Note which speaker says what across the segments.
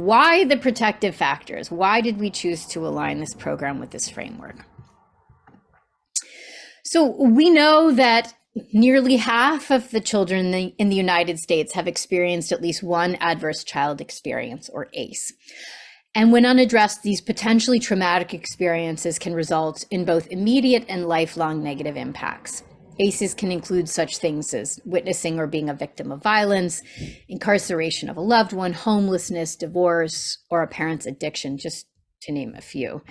Speaker 1: why the protective factors? Why did we choose to align this program with this framework? So we know that nearly half of the children in the United States have experienced at least one adverse child experience, or ACE. And when unaddressed, these potentially traumatic experiences can result in both immediate and lifelong negative impacts. ACEs can include such things as witnessing or being a victim of violence, incarceration of a loved one, homelessness, divorce, or a parent's addiction, just to name a few.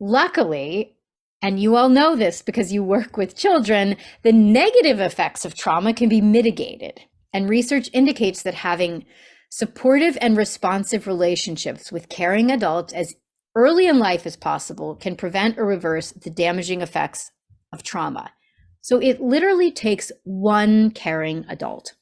Speaker 1: Luckily, and you all know this because you work with children, the negative effects of trauma can be mitigated. And research indicates that having supportive and responsive relationships with caring adults as early in life as possible can prevent or reverse the damaging effects of trauma. So it literally takes one caring adult.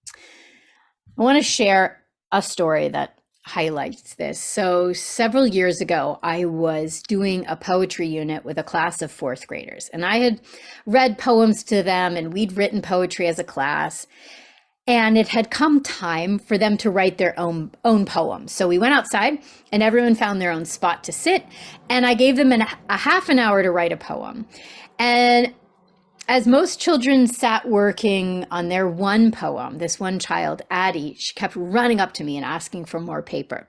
Speaker 1: I want to share a story that highlights this. So several years ago, I was doing a poetry unit with a class of fourth graders, and I had read poems to them, and we'd written poetry as a class, and it had come time for them to write their own poems. So we went outside and everyone found their own spot to sit, and I gave them a half an hour to write a poem. And as most children sat working on their one poem, this one child, Addie, she kept running up to me and asking for more paper.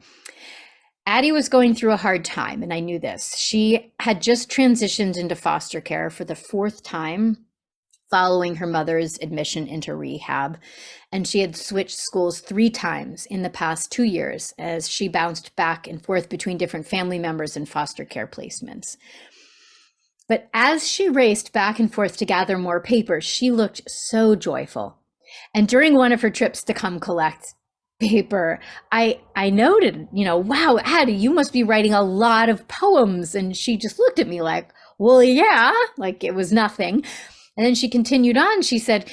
Speaker 1: Addie was going through a hard time, and I knew this. She had just transitioned into foster care for the fourth time following her mother's admission into rehab, and she had switched schools 3 times in the past 2 years as she bounced back and forth between different family members and foster care placements. But as she raced back and forth to gather more papers, she looked so joyful. And during one of her trips to come collect paper, I noted, wow, Addie, you must be writing a lot of poems. And she just looked at me like, well, yeah, like it was nothing. And then she continued on. She said,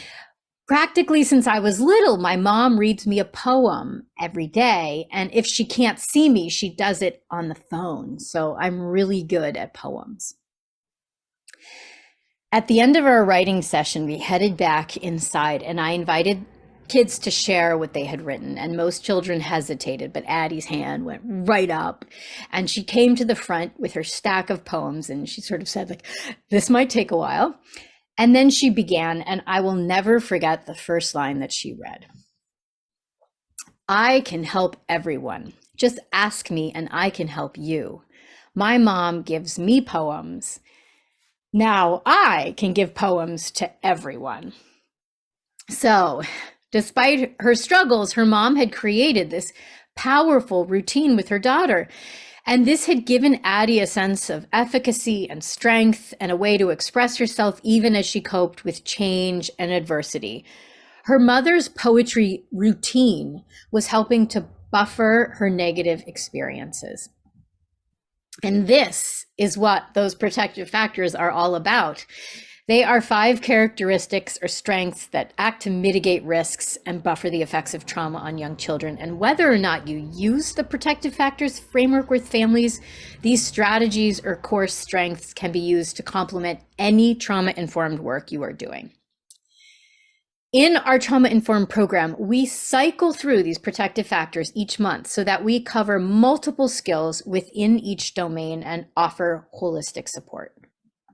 Speaker 1: practically since I was little, my mom reads me a poem every day. And if she can't see me, she does it on the phone. So I'm really good at poems. At the end of our writing session, we headed back inside, and I invited kids to share what they had written, and most children hesitated, but Addie's hand went right up, and she came to the front with her stack of poems, and she sort of said, like, this might take a while. And then she began, and I will never forget the first line that she read. I can help everyone. Just ask me, and I can help you. My mom gives me poems. Now I can give poems to everyone. So, despite her struggles, her mom had created this powerful routine with her daughter. And this had given Addie a sense of efficacy and strength and a way to express herself even as she coped with change and adversity. Her mother's poetry routine was helping to buffer her negative experiences. And this is what those protective factors are all about. They are 5 characteristics or strengths that act to mitigate risks and buffer the effects of trauma on young children. And whether or not you use the protective factors framework with families, these strategies or core strengths can be used to complement any trauma-informed work you are doing. In our trauma-informed program, we cycle through these protective factors each month so that we cover multiple skills within each domain and offer holistic support.